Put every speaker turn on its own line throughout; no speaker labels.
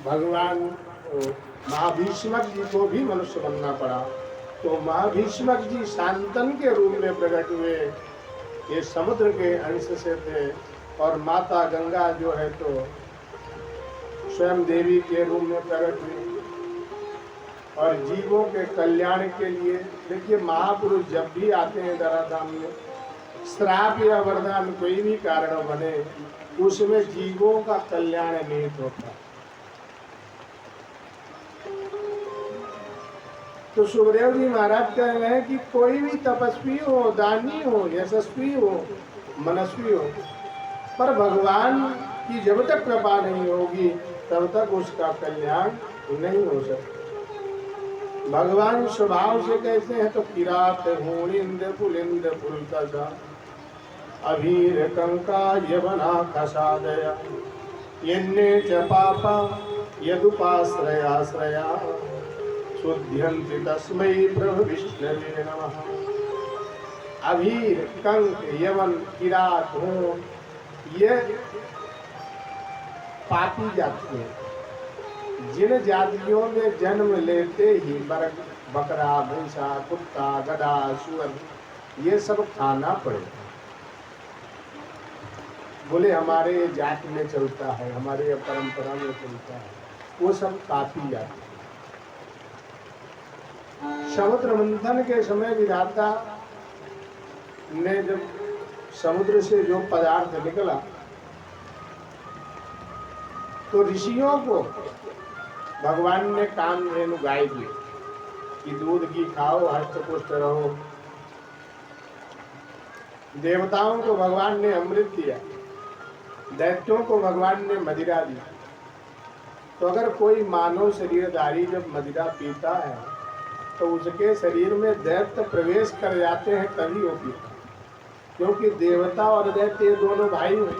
भगवान महाभीष्मक जी को भी मनुष्य बनना पड़ा। तो महाभीष्मक जी शांतन के रूप में प्रकट हुए, ये समुद्र के अंश से थे। और माता गंगा जो है तो स्वयं देवी के रूप में प्रकट हुई और जीवों के कल्याण के लिए। देखिए, महापुरुष जब भी आते हैं धराधाम में, श्राप या वरदान कोई भी कारण बने, उसमें जीवों का कल्याण निहित होता है। तो सुखदेव जी महाराज कह रहे हैं कि कोई भी तपस्वी हो, दानी हो, यशस्वी हो, मनस्वी हो, पर भगवान की जब तक कृपा नहीं होगी तब तक उसका कल्याण नहीं हो सकता। भगवान स्वभाव से कैसे हैं तो किरात हूणिंद पुलिंद पुलकसा अभीर कंका यवना खसादया यन्ने च पापा यदुपाश्रयाश्रया शुद्ध्यन्ति तस्मै प्रभु विष्णवे नमः। अभीर, कंक, यवन, किरात, हूण, ये पापी जाति है। जिन जातियों में जन्म लेते ही बकरा, भैंसा, कुत्ता, गधा, सुअर, ये सब खाना पड़ेगा। बोले हमारे जाति में चलता है, हमारे परंपरा में चलता है, वो सब पापी जाति। समुद्र मंथन के समय विधाता ने जब समुद्र से जो पदार्थ निकला तो ऋषियों को भगवान ने कामधेनु गाय दी कि दूध घी खाओ, हष्टपुष्ट रहो। देवताओं को भगवान ने अमृत दिया, दैत्यों को भगवान ने मदिरा दी। तो अगर कोई मानव शरीरधारी जब मदिरा पीता है तो उसके शरीर में दैत्य प्रवेश कर जाते हैं, तभी वो पीता। क्योंकि देवता और दैत्य दोनों भाई हैं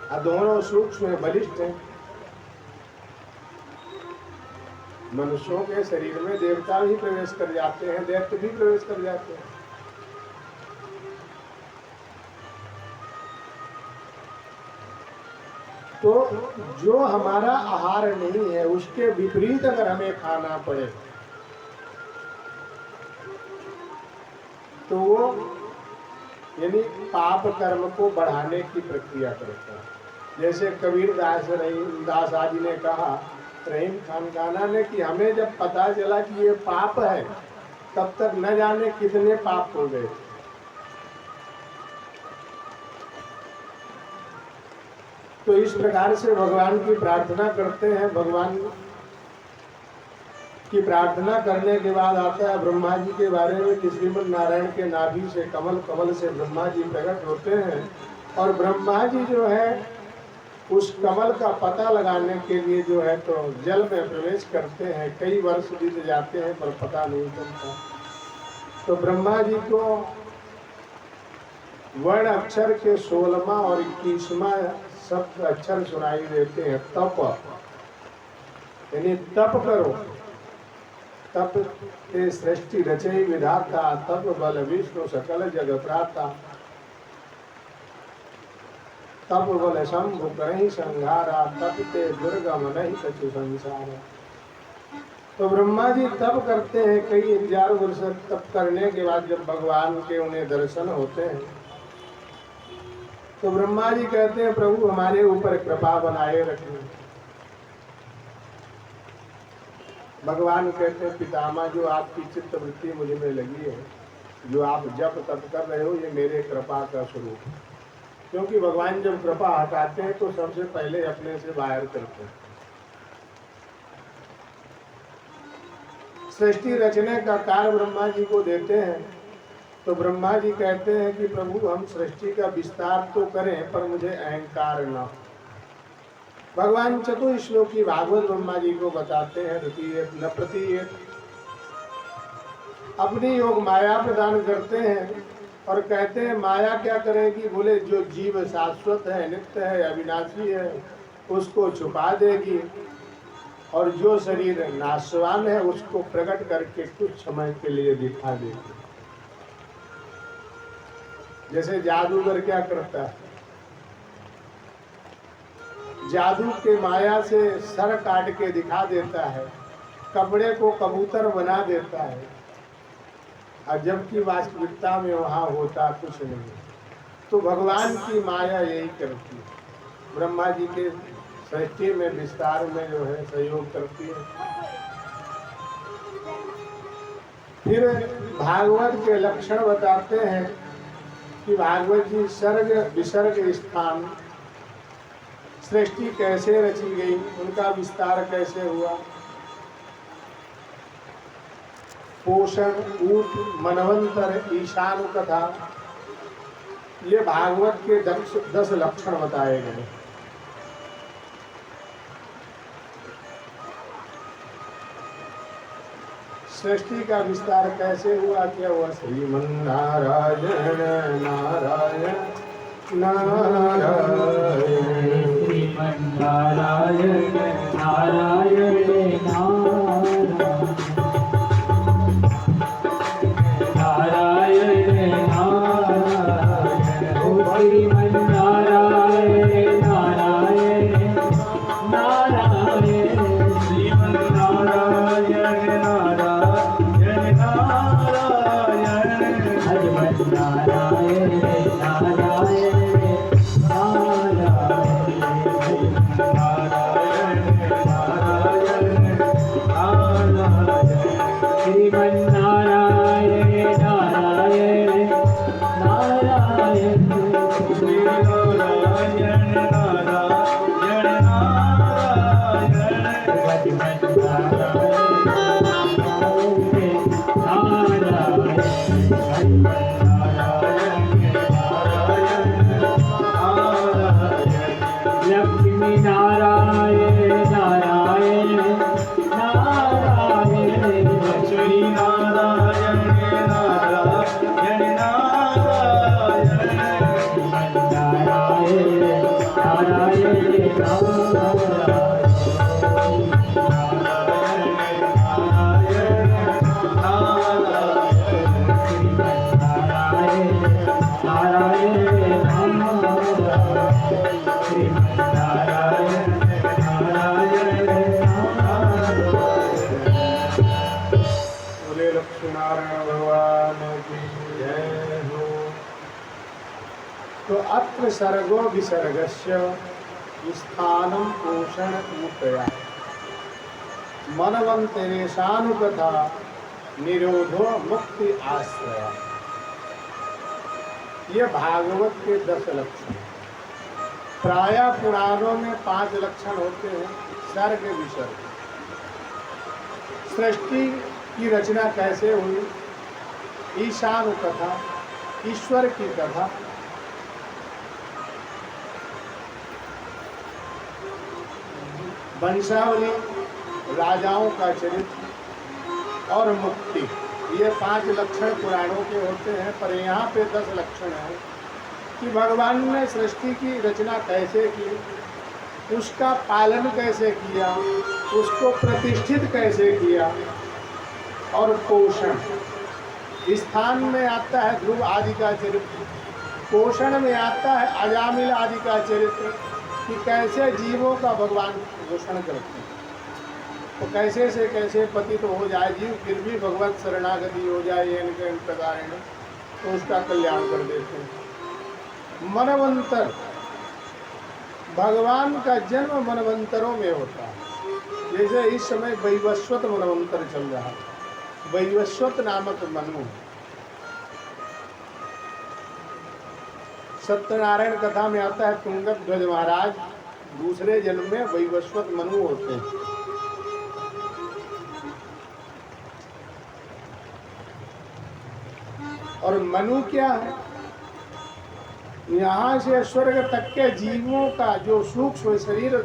और दोनों सूक्ष्म में बलिष्ठ हैं। मनुष्यों के शरीर में देवता भी प्रवेश कर जाते हैं, दैत्य भी प्रवेश कर जाते हैं। तो जो हमारा आहार नहीं है उसके विपरीत अगर हमें खाना पड़े तो वो यानी पाप कर्म को बढ़ाने की प्रक्रिया करता है। जैसे कबीर दास आदि ने कहा, रहीम खान खाना ने, कि हमें जब पता चला कि ये पाप है तब तक न जाने कितने पाप हो गए। तो इस प्रकार से भगवान की प्रार्थना करते हैं। भगवान की प्रार्थना करने के बाद आता है ब्रह्मा जी के बारे में कि श्रीमन नारायण के नाभि से कमल, कमल से ब्रह्मा जी प्रकट होते हैं और ब्रह्मा जी जो है उस कमल का पता लगाने के लिए जो है तो जल में प्रवेश करते हैं। कई वर्ष बीत जाते हैं पर पता नहीं चलता। तो ब्रह्मा जी को वर्ण अक्षर के 16वां और 21वां शब्द अक्षर सुनाई देते हैं। तप, यानी तप करो। तप ते सृष्टि रचई विधाता, तप बल विष्णु सकल जग प्राता, तप बल शंभु करहि संहारा, तप ते दुर्गम नहीं कछु संसार। तो ब्रह्मा जी तप करते हैं। कई 1000 वर्ष तप करने के बाद जब भगवान के उन्हें दर्शन होते हैं तो ब्रह्मा जी कहते हैं, प्रभु हमारे ऊपर कृपा बनाए रखिए। भगवान कहते हैं, पितामह जो आपकी चित्त वृत्ति मुझ में लगी है, जो आप जप तप कर रहे हो, ये मेरे कृपा का स्वरूप है। क्योंकि भगवान जब कृपा हटाते हैं तो सबसे पहले अपने से बाहर करते हैं। सृष्टि रचने का कार्य ब्रह्मा जी को देते हैं। तो ब्रह्मा जी कहते हैं कि प्रभु हम सृष्टि का विस्तार तो करें पर मुझे अहंकार न हो। भगवान चतुश्लोकी भागवत ब्रह्मा जी को बताते हैं, द्वितीय न प्रतीयत, अपनी योग माया प्रदान करते हैं और कहते हैं माया क्या करेगी। बोले जो जीव शाश्वत है, नित्य है, अविनाशी है, उसको छुपा देगी और जो शरीर नाशवान है उसको प्रकट करके कुछ समय के लिए दिखा देगी। जैसे जादूगर क्या करता है, जादू के माया से सर काट के दिखा देता है, कपड़े को कबूतर बना देता है, और जबकि वास्तविकता में वहाँ होता कुछ नहीं। तो भगवान की माया यही करती है, ब्रह्मा जी के सृष्टि में विस्तार में जो है सहयोग करती है। फिर भागवत के लक्षण बताते हैं कि भागवत जी सर्ग विसर्ग स्थान सृष्टि कैसे रची गई, उनका विस्तार कैसे हुआ, पोषण, ऊट, मनवंतर, ईशान कथा, ये भागवत के 10 लक्षण बताए गए। सृष्टि का विस्तार कैसे हुआ, क्या हुआ? श्रीमन्नारायण नारायण नारायण,
श्रीमन्नारायण नारायण नारायण, नारायण नारायण, ओ श्रीमन्नारायण नारायण नारायण, श्रीमन्नारायण नारायण नारायण, हरिमन्नारायण नारायण
तो अत्र सर्गो विसर्गस्य स्थानं पोषण ऊतया मनवंतरेशानुकथा निरोधो मुक्ति आश्रय। ये भागवत के 10 लक्षण। प्राय पुराणों में 5 लक्षण होते हैं, सर्ग विसर्ग। सृष्टि की रचना कैसे हुई, ईशान कथा, ईश्वर की कथा, वंशावली, राजाओं का चरित्र और मुक्ति। ये 5 लक्षण पुराणों के होते हैं, पर यहाँ पे 10 लक्षण है कि भगवान ने सृष्टि की रचना कैसे की, उसका पालन कैसे किया, उसको प्रतिष्ठित कैसे किया, और पोषण। स्थान में आता है ध्रुव आदि का चरित्र, पोषण में आता है अजामिल आदि का चरित्र, कि कैसे जीवों का भगवान पोषण करते हैं। तो कैसे से कैसे पतित तो हो जाए जीव, फिर भी भगवत शरणागति हो जाए इनके इन प्रकार है, तो उसका कल्याण कर देते हैं। मनवंतर, भगवान का जन्म मनवंतरों में होता है। जैसे इस समय वैवस्वत मनवंतर चल रहा है, वैवस्वत नामक मनु। सत्यनारायण कथा में आता है तुंगक ध्वज महाराज दूसरे जन्म में वैवस्वत मनु होते हैं। और मनु क्या है? यहाँ से स्वर्ग तक के जीवों का जो सूक्ष्म शरीर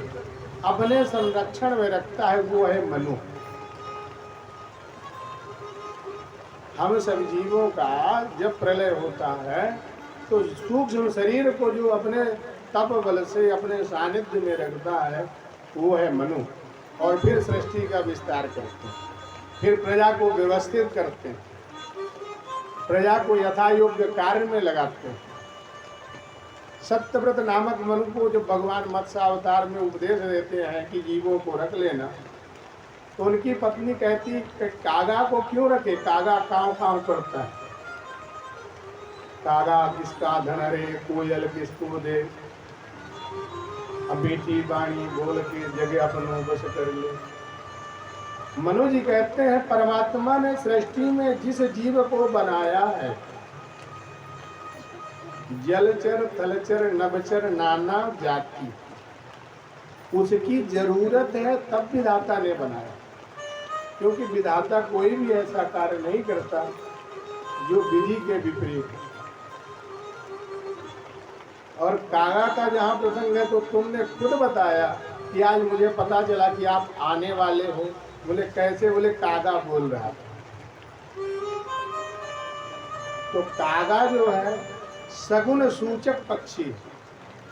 अपने संरक्षण में रखता है वो है मनु। हम सब जीवों का जब प्रलय होता है तो सूक्ष्म शरीर को जो अपने तप बल से अपने सानिध्य में रखता है वो है मनु। और फिर सृष्टि का विस्तार करते हैं, फिर प्रजा को व्यवस्थित करते हैं, प्रजा को यथा योग्य कार्य में लगाते हैं, सत्यव्रत नामक मनु को जो भगवान मत्स्य अवतार में उपदेश देते हैं कि जीवों को रख लेना, तो उनकी पत्नी कहती कि कागा को क्यों रखे, कागा काँव काँव करता है, कागा किसका धन रे, कोयल किसको दे, अब मीठी बाणी बोल के जगह अपनों बस कर ले। मनु जी कहते हैं परमात्मा ने सृष्टि में जिस जीव को बनाया है, जलचर थलचर नभचर नाना जाति, उसकी जरूरत है तब विधाता ने बनाया। क्योंकि विधाता कोई भी ऐसा कार्य नहीं करता जो विधि के विपरीत है। और कागा का जहाँ प्रसंग है तो तुमने खुद बताया कि आज मुझे पता चला कि आप आने वाले हो। बोले कैसे? बोले कागा बोल रहा था। तो कागा जो है सगुण सूचक पक्षी है,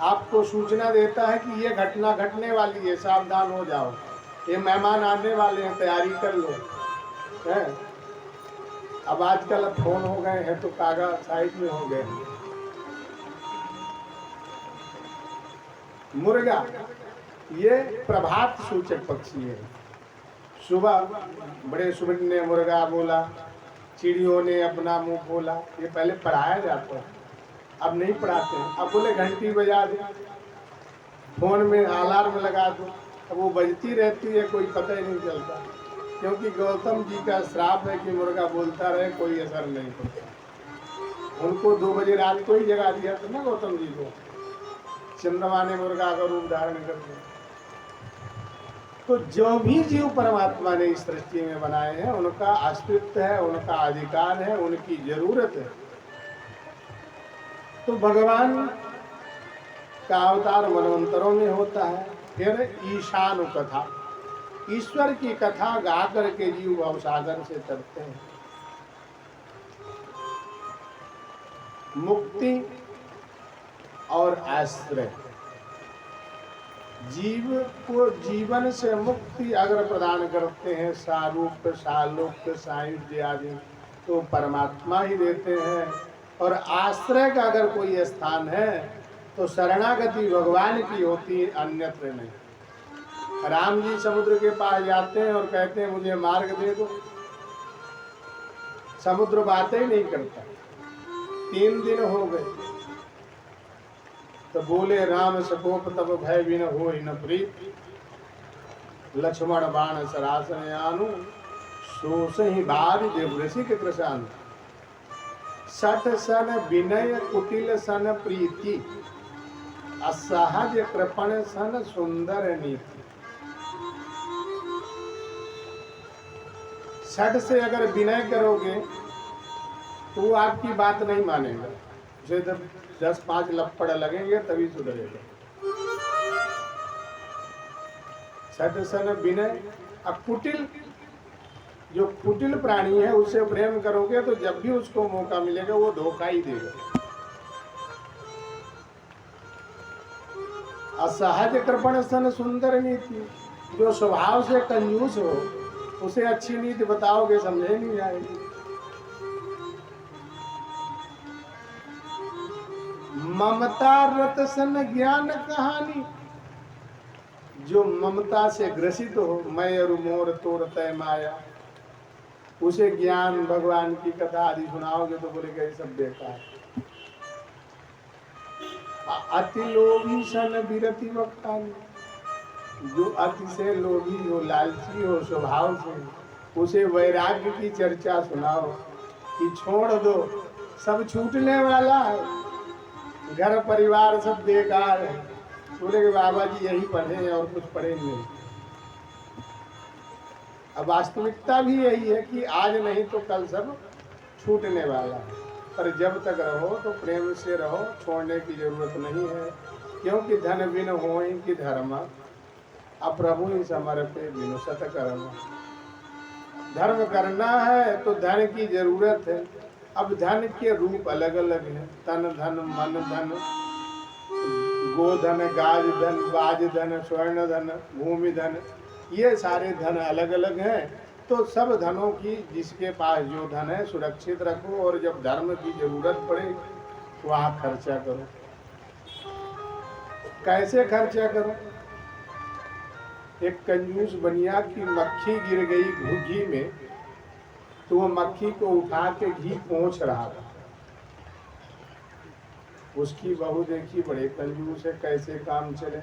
आपको सूचना देता है कि ये घटना घटने वाली है, सावधान हो जाओ, ये मेहमान आने वाले हैं, तैयारी कर लो है। अब आजकल फोन हो गए हैं तो कागा साइड में हो गए। मुर्गा ये प्रभात सूचक पक्षी है। सुबह बड़े सुबह ने मुर्गा बोला, चिड़ियों ने अपना मुंह खोला, ये पहले पढ़ाया जाता है, अब नहीं पढ़ाते हैं। अब बोले घंटी बजा दो, फोन में अलार्म लगा दो, अब वो बजती रहती है, कोई पता ही नहीं चलता। क्योंकि गौतम जी का श्राप है कि मुर्गा बोलता रहे, कोई असर नहीं पड़ता। उनको 2 बजे रात को ही जगा दिया था ना गौतम जी को, चंद्रमा ने मुर्गा का रूप धारण कर दिया। तो जो भी जीव परमात्मा ने इस सृष्टि में बनाए हैं, उनका अस्तित्व है, उनका अधिकार है, उनकी जरूरत है। तो भगवान का अवतार मनवंतरों में होता है। फिर ईशान कथा, ईश्वर की कथा गा करके जीव भवसागर से तरते हैं। मुक्ति और आश्रय, जीव को जीवन से मुक्ति अगर प्रदान करते हैं, सारूप्य सालोक्य सायुज्य आदि, तो परमात्मा ही देते हैं। और आश्रय का अगर कोई स्थान है तो शरणागति भगवान की होती है, अन्यत्र नहीं। राम जी समुद्र के पास जाते हैं और कहते हैं मुझे मार्ग दे दो, समुद्र बातें ही नहीं करता। 3 दिन हो गए तो बोले राम सकोप तब भय बिन हो न प्रीत, लक्ष्मण बाण सरासन आनु, सोस ही बार देव ऋषिक कृषान, सठ सन विनय कुटिल सन प्रीति, असहज कृपण सन सुंदर नीति। सठ से अगर विनय करोगे तो वो आपकी बात नहीं मानेगा, उसे जब 10-5 लपड़ लगेंगे तभी सुधरेगा। सठ सन विनय। अब कुटिल, जो कुटिल प्राणी है उससे प्रेम करोगे तो जब भी उसको मौका मिलेगा वो धोखा ही देगा। असहज कृपण सन सुंदर नीति, जो स्वभाव से कंजूस हो उसे अच्छी नीति बताओगे समझे नहीं जाएगी। ममता रत सन ज्ञान कहानी, जो ममता से ग्रसित हो, मैं और मोर तोर तय माया, उसे ज्ञान भगवान की कथा आदि सुनाओगे तो बोलेगा ये सब बेकार। अति लोभी सन विरति वक्तानी, जो अति से लोभी हो, लालची हो स्वभाव से, उसे वैराग्य की चर्चा सुनाओ कि छोड़ दो, सब छूटने वाला है, घर परिवार सब बेकार है। बोले कि बाबा जी यही पढ़े हैं और कुछ पढ़े नहीं। अब वास्तविकता भी यही है कि आज नहीं तो कल सब छूटने वाला है, पर जब तक रहो तो प्रेम से रहो, छोड़ने की जरूरत नहीं है। क्योंकि धन बिन होई कि धर्म, अप्रभु ही समर्पे बिनु सतकर्म। धर्म करना है तो धन की जरूरत है। अब धन के रूप अलग अलग हैं, तन धन, मन धन, गोधन, गाज धन, बाज धन, स्वर्ण धन, भूमि धन, ये सारे धन अलग अलग हैं। तो सब धनों की जिसके पास जो धन है सुरक्षित रखो, और जब धर्म की जरूरत पड़े वहाँ खर्चा करो। कैसे खर्चा करो? एक कंजूस बनिया की मक्खी गिर गई घी में, तो वो मक्खी को उठा के घी पोंछ रहा था। उसकी बहू देखी बड़े कंजूस है, कैसे काम चले।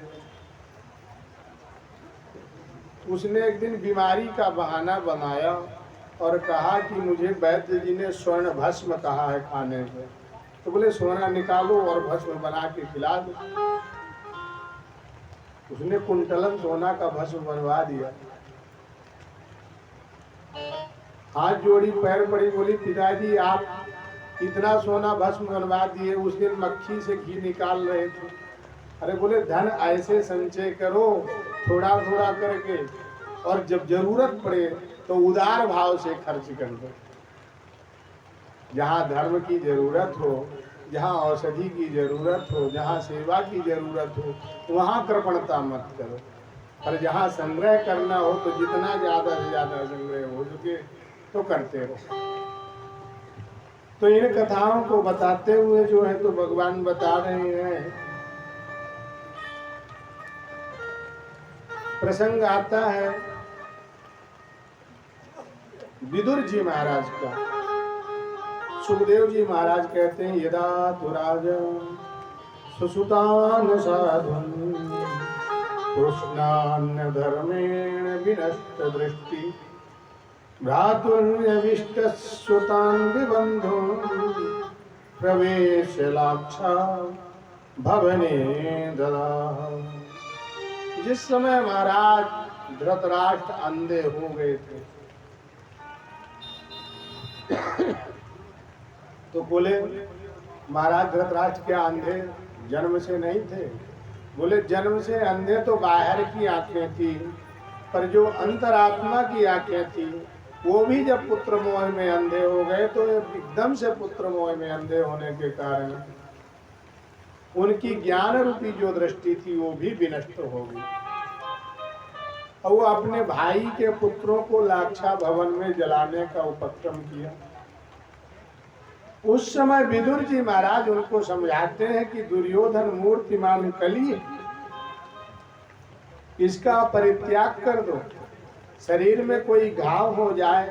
उसने एक दिन बीमारी का बहाना बनाया और कहा कि मुझे वैद्य जी ने स्वर्ण भस्म कहा है खाने को। तो बोले सोना निकालो और भस्म बना के खिला दो। उसने कुंटलन सोना का भस्म बनवा दिया। हाथ जोड़ी पैर पड़ी, बोली पिताजी आप इतना सोना भस्म बनवा दिए, उस दिन मक्खी से घी निकाल रहे थे। अरे बोले धन ऐसे संचय करो थोड़ा थोड़ा करके, और जब जरूरत पड़े तो उदार भाव से खर्च कर दो। जहाँ धर्म की जरूरत हो, जहाँ औषधि की जरूरत हो, जहाँ सेवा की जरूरत हो, वहाँ कृपणता मत करो। और जहाँ संग्रह करना हो तो जितना ज्यादा से ज्यादा संग्रह हो सके तो करते रहो। तो इन कथाओं को बताते हुए जो है तो भगवान बता रहे हैं, प्रसंग आता है विदुर जी महाराज का। सुखदेव जी महाराज कहते हैं, यदा तु राजा सुसुतान साधुन कृष्णान्य धर्मेण विनष्ट दृष्टि भ्रातुर्यविष्ट सुतान विबंधो प्रवेश लाक्षा भवने ददा। जिस समय महाराज धृतराष्ट्र अंधे हो गए थे तो बोले महाराज धृतराष्ट्र क्या अंधे जन्म से नहीं थे? बोले जन्म से अंधे तो बाहर की आंखें थी, पर जो अंतरात्मा की आंखें थी वो भी जब पुत्र मोह में अंधे हो गए तो एकदम से पुत्र मोह में अंधे होने के कारण उनकी ज्ञान रूपी जो दृष्टि थी वो भी विनष्ट हो गई। और वो अपने भाई के पुत्रों को लाक्षा भवन में जलाने का उपक्रम किया। उस समय विदुर जी महाराज उनको समझाते हैं कि दुर्योधन मूर्तिमान कली है, इसका परित्याग कर दो। शरीर में कोई घाव हो जाए,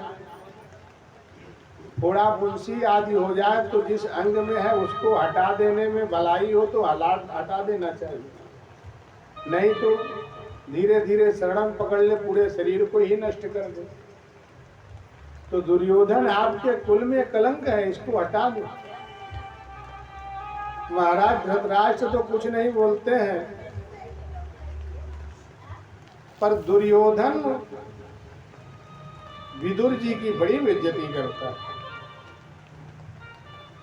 फोड़ा फुंसी आदि हो जाए तो जिस अंग में है उसको हटा देने में भलाई हो तो हटा देना चाहिए, नहीं तो धीरे धीरे शरण पकड़ ले पूरे शरीर को ही नष्ट कर दे। तो दुर्योधन आपके कुल में कलंक है, इसको हटा दो। महाराज धृतराष्ट्र तो कुछ नहीं बोलते हैं, पर दुर्योधन विदुर जी की बड़ी बेइज्जती करता है।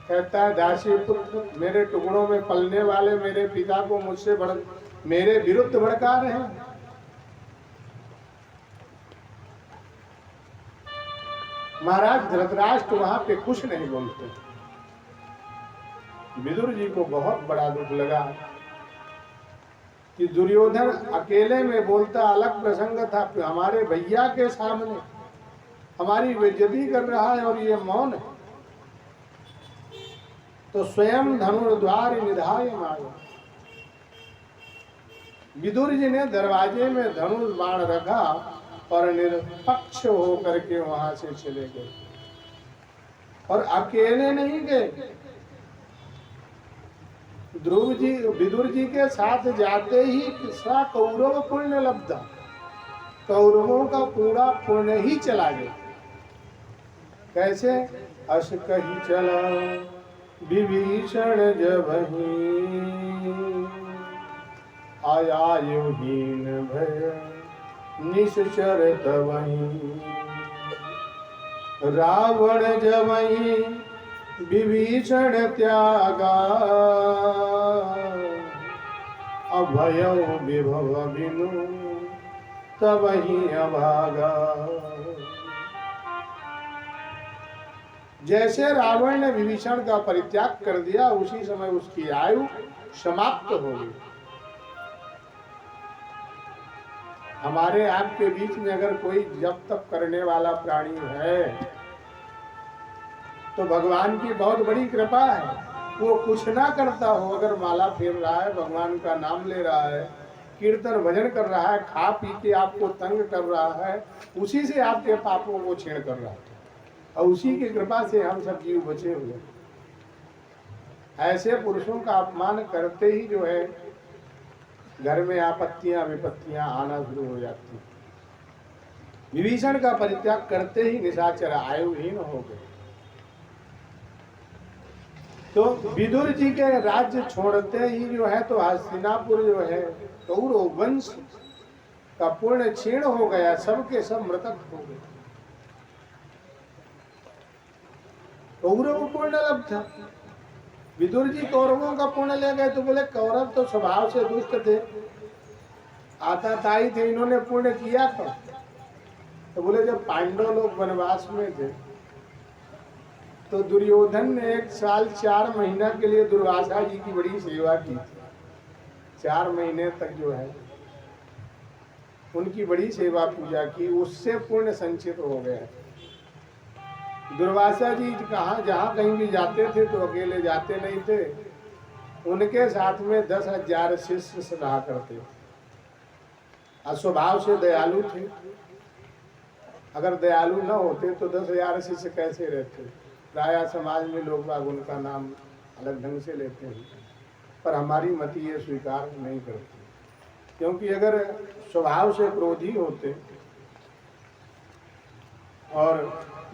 कहता है दासी पुत्र मेरे टुकड़ों में पलने वाले मेरे पिता को मुझसे मेरे विरुद्ध भड़का रहे हैं। महाराज धृतराष्ट्र वहां पे कुछ नहीं बोलते। विदुर जी को बहुत बड़ा दुख लगा कि दुर्योधन अकेले में बोलता अलग प्रसंग था, हमारे भैया के सामने हमारी बेइज्जती कर रहा है और ये मौन है। तो स्वयं धनुर्द्वार निधाय मारो। विदुर जी ने दरवाजे में धनुष बाण रखा और निरपक्ष होकर के वहां से चले गए। और अकेले नहीं गए, ध्रुव जी विदुर जी के साथ जाते ही किस्सा कौरव पुण्य लब्धा, कौरवों का पूरा पुण्य ही चला गया। कैसे? अस कही चला विभीषण जबहि आया योहीन भय निश्चर तवहि रावण जबहि विभीषण त्यागा अभय विभव बिनु तबहि अभागा। जैसे रावण ने विभीषण का परित्याग कर दिया उसी समय उसकी आयु समाप्त हो गई। हमारे आपके बीच में अगर कोई जप तप करने वाला प्राणी है तो भगवान की बहुत बड़ी कृपा है, वो कुछ ना करता हो, अगर माला फेर रहा है, भगवान का नाम ले रहा है, कीर्तन भजन कर रहा है, खा पी के आपको तंग कर रहा है, उसी से आपके पापों को छीण कर रहा है, और उसी की कृपा से हम सब जीव बचे हुए। ऐसे पुरुषों का अपमान करते ही जो है घर में आपत्तियां विपत्तियां आना शुरू हो जाती हैं। विभीषण का परित्याग करते ही निशाचर आयुहीन हो गए। तो विदुर जी के राज्य छोड़ते ही जो है तो हस्तिनापुर जो है कौरव वंश का पूर्ण क्षीण हो गया, सबके सब मृतक हो गए। कौरव पूर्ण लब था, विदुर जी कौरवों का पुण्य ले गए। तो बोले कौरव तो स्वभाव से दुष्ट थे, आताताई थे, इन्होंने पुण्य किया था। तो बोले जब पांडव लोग वनवास में थे तो दुर्योधन ने 1 साल 4 महीना के लिए दुर्वासा जी की बड़ी सेवा की थी। 4 महीने तक जो है उनकी बड़ी सेवा पूजा की, उससे पुण्य संचित हो गया। दुर्वासा जी कहाँ जहाँ कहीं भी जाते थे तो अकेले जाते नहीं थे, उनके साथ में 10,000 शिष्य रहा करते। स्वभाव से दयालु थे, अगर दयालु न होते तो 10,000 शिष्य कैसे रहते। प्रायः समाज में लोग बाग उनका नाम अलग ढंग से लेते हैं, पर हमारी मति ये स्वीकार नहीं करती, क्योंकि अगर स्वभाव से क्रोधी होते और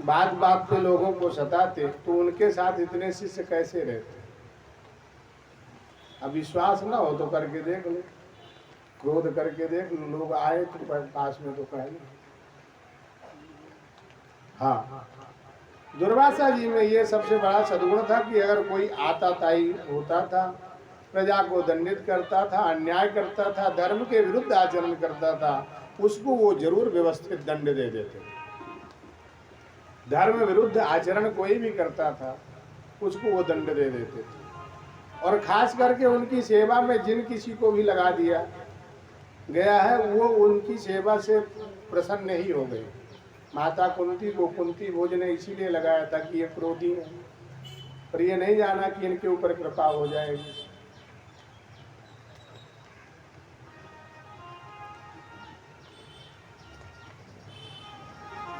बात बात पे लोगों को सताते तो उनके साथ इतने शिष्य कैसे रहते। अब विश्वास ना हो तो करके देख लो, क्रोध करके देख लो, लोग आए तो पास में तो कहे। हाँ, दुर्वासा जी में ये सबसे बड़ा सद्गुण था कि अगर कोई आताताई होता था, प्रजा को दंडित करता था, अन्याय करता था, धर्म के विरुद्ध आचरण करता था, उसको वो जरूर व्यवस्थित दंड दे देते। धर्म विरुद्ध आचरण कोई भी करता था उसको वो दंड दे देते थे। और खास करके उनकी सेवा में जिन किसी को भी लगा दिया गया है वो उनकी सेवा से प्रसन्न ही हो गए। माता कुंती को कुंती भोज ने इसीलिए लगाया था कि ये क्रोधी है, पर ये नहीं जाना कि इनके ऊपर कृपा हो जाएगी।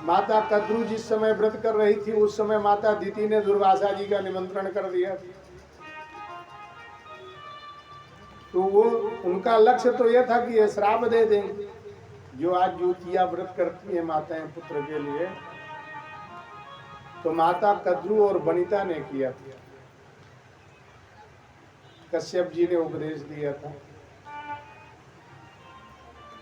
माता कद्रू जिस समय व्रत कर रही थी उस समय माता दिति ने दुर्वासा जी का निमंत्रण कर दिया। तो वो उनका लक्ष्य तो यह था कि ये श्राप दे दें। जो आज युवतियां व्रत करती हैं माताएं पुत्र के लिए, तो माता कद्रू और वनिता ने किया था। कश्यप जी ने उपदेश दिया था।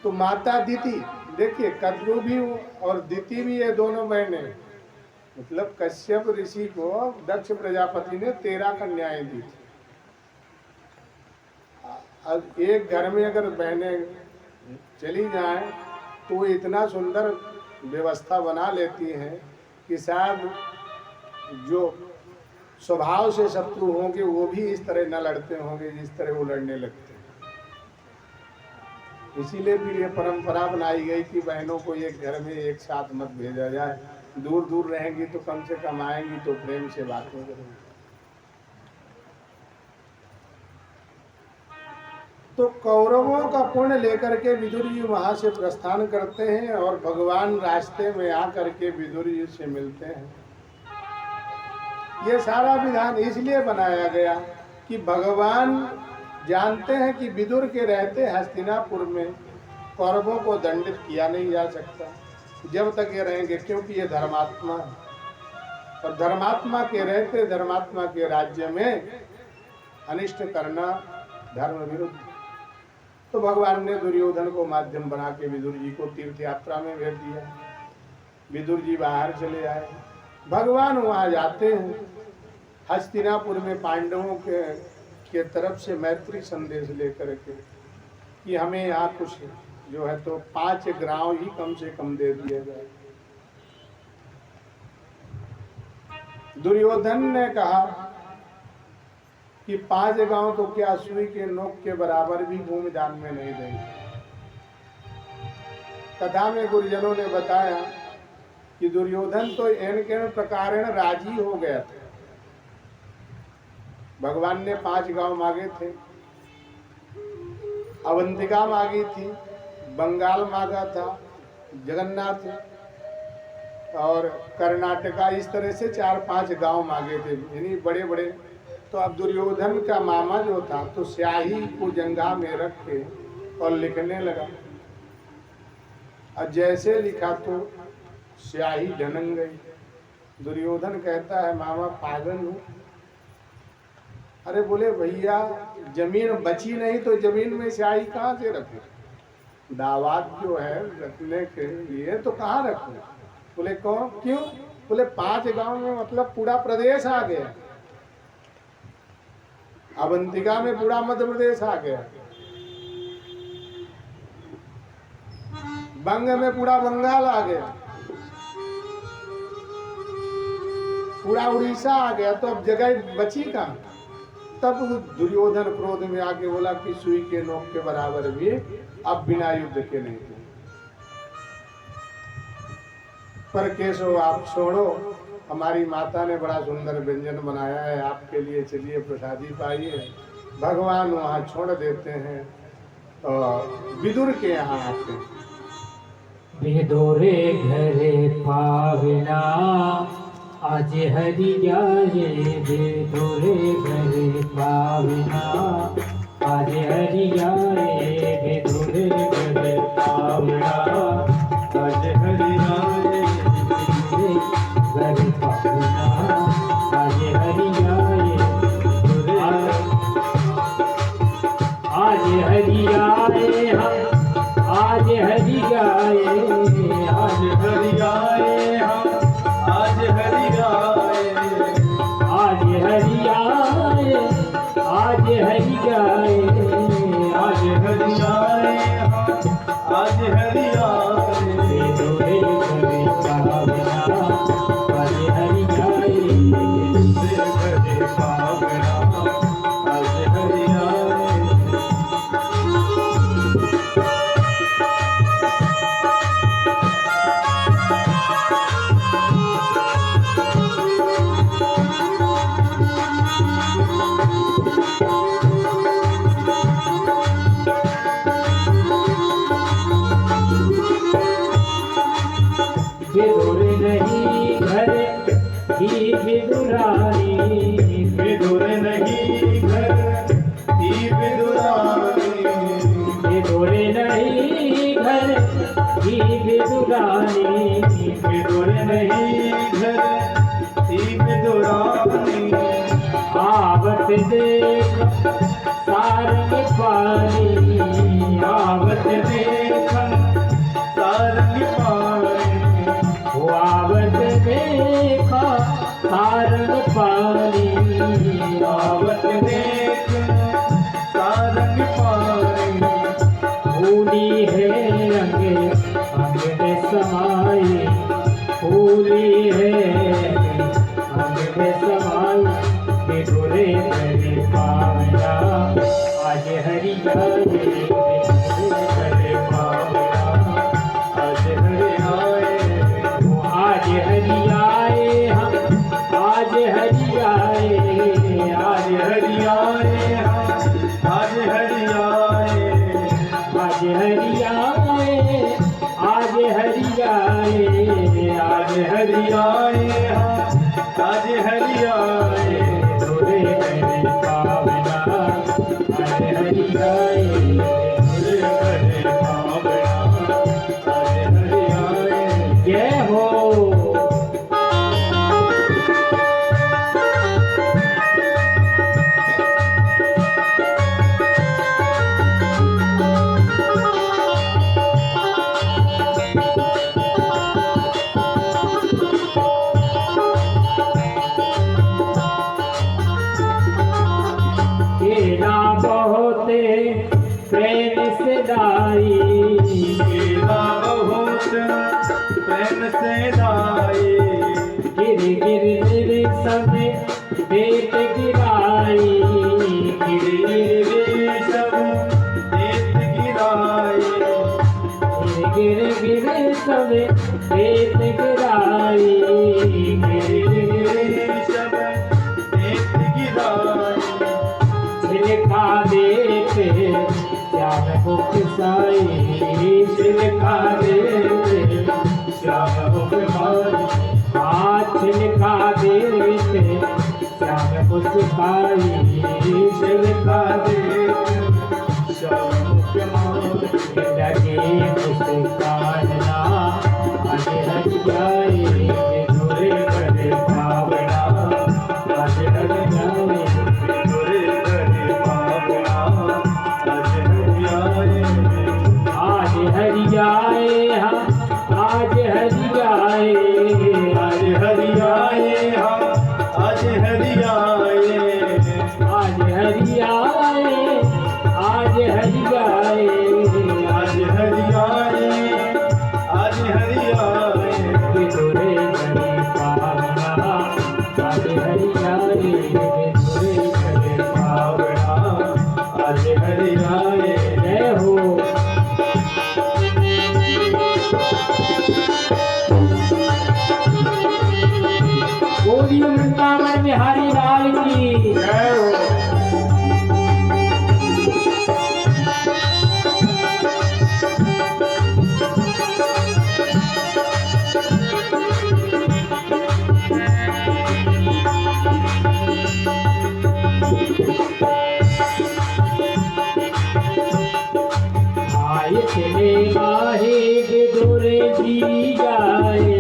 तो माता दिति, देखिए कद्रू भी और दिति भी ये दोनों बहनें, मतलब कश्यप ऋषि को दक्ष प्रजापति ने 13 कन्याएं दी थी। अब एक घर में अगर बहनें चली जाएं तो इतना सुंदर व्यवस्था बना लेती हैं कि शायद जो स्वभाव से शत्रु होंगे वो भी इस तरह न लड़ते होंगे जिस तरह वो लड़ने लगते हैं। इसीलिए फिर ये परंपरा बनाई गई कि बहनों को एक घर में एक साथ मत भेजा जाए, दूर दूर रहेंगी तो कम से कम आएंगी तो प्रेम से बातें करेंगी। तो कौरवों का पुण्य लेकर के विदुर जी वहां से प्रस्थान करते हैं और भगवान रास्ते में आकर के विदुर जी से मिलते हैं। ये सारा विधान इसलिए बनाया गया कि भगवान जानते हैं कि विदुर के रहते हस्तिनापुर में कौरवों को दंडित किया नहीं जा सकता जब तक ये रहेंगे, क्योंकि ये धर्मात्मा है और धर्मात्मा के रहते धर्मात्मा के राज्य में अनिष्ट करना धर्म विरुद्ध। तो भगवान ने दुर्योधन को माध्यम बना के विदुर जी को तीर्थ यात्रा में भेज दिया। विदुर जी बाहर चले आए, भगवान वहां जाते हैं। हस्तिनापुर में पांडवों के तरफ से मैत्री संदेश लेकर के कि हमें यहाँ कुछ जो है तो 5 गांव ही कम से कम दे दिए गए। दुर्योधन ने कहा कि 5 गांव तो क्या सुई के नोक के बराबर भी भूमि दान में नहीं देंगे। कथा में गुरुजनों ने बताया कि दुर्योधन तो एन प्रकार राजी हो गया था, भगवान ने 5 गांव मांगे थे। अवंतिका मांगी थी, बंगाल मांगा था, जगन्नाथ और कर्नाटका, इस तरह से 4-5 गांव मांगे थे, यानी बड़े बड़े। तो अब दुर्योधन का मामा जो था तो स्याही को जंघा में रख के और लिखने लगा। और जैसे लिखा तो स्याही ढनक गई। दुर्योधन कहता है मामा पागल हूँ। अरे बोले भैया जमीन बची नहीं तो जमीन में स्याही कहाँ से रखूं? दावात जो है रखने के लिए तो कहाँ रखूं? बोले कौन क्यों? बोले 5 गांव में मतलब पूरा प्रदेश आ गया। अवंतिका में पूरा मध्य प्रदेश आ गया, बंग में पूरा बंगाल आ गया, पूरा उड़ीसा आ गया, तो अब जगह बची कहाँ? तब दुर्योधन क्रोध में आके बोला कि सुई के नोक के बराबर भी अब बिना युद्ध के नहीं थे। पर केशव आप छोड़ो, हमारी माता ने बड़ा सुंदर व्यंजन बनाया है आपके लिए, चलिए प्रसादी पाइए। भगवान वहाँ छोड़ देते हैं और विदुर के यहाँ आते हैं।
विदुरे घरे पावना आज हरि जाए, विदुरे घरे पावना आज हरि जाए, विदुरे घरे पावना आज हरि जाए, घरे पावना आज हरि जाए, आज हरि आए हम, आज हरि आए, आज हरि आए हम, आज हरि आए, आज हरि आए, आज हरि आए, आज हरि आए हम, आज हरि आए, विदुरे घरे पावना आज हरि आए, विदुरे घरे पावना आज हरि आए। विदुर नहीं घर ही विदुरानी, विदुर नहीं घर ही विदुरानी, विदुर नहीं घर ही विदुरानी, विदुर नहीं घर ही विदुरानी, आवत देख सारंग पानी, आवत देख सारंग पानी, आवत देखा सारंग पानी, आवत देख सारंग पानी, फूली है अंग अंग में समाई, फूली है अंग में समाई, विदुरे घरे पावना आज हरि आए, विदुरे घरे पावना आज हरि आए, आज हरि आए हम, आज हरि आए, आज हरि आए हम, आज हरि आए, आज हरि आए, आज हरि आए, आज हरि आए हम, आज हरि आए, विदुरे घरे पावना आज हरि आए, विदुरे घरे पावना आज हरि आए। जय हो। केला बहुते प्रेम से दाई, केला बहुत प्रेम से दाई, गिर गिर गिर सब बेट गिराई, गिर गिर गिर सब बेट गिराई, गिर गिर सब बेट गिराई, गिर गिर सब बेट गिराई, मुस्काए छिलका देते श्याम मुख मारे हाथ छिलका देते श्याम मुस्काए छिलका देते श्याम मुख मारे लगे मुस्काना आज हट जाए धुरे करे भावना आज हट जाए धुरे करे भावना आज हट जाए आज हरि जाए
आज हरि आए हम आज हरि आए
आज हरि आए आज हरि जाए
आज हरि आए आज हरि आए
धुरे करे भावना आज हरि जाए धुरे करे
भावना आज हरि आए
जय हो बोलिए वृंदावन बिहारी लाल की
जय हो।
आए चले माहे विदुर जी जाए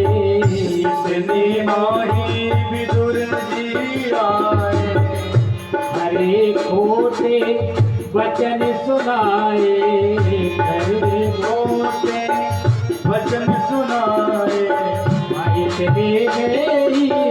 इतने माही विदुर जी आए
हरे खोटे वचन सुनाए करे
मोटे वचन सुनाए
आए चले गए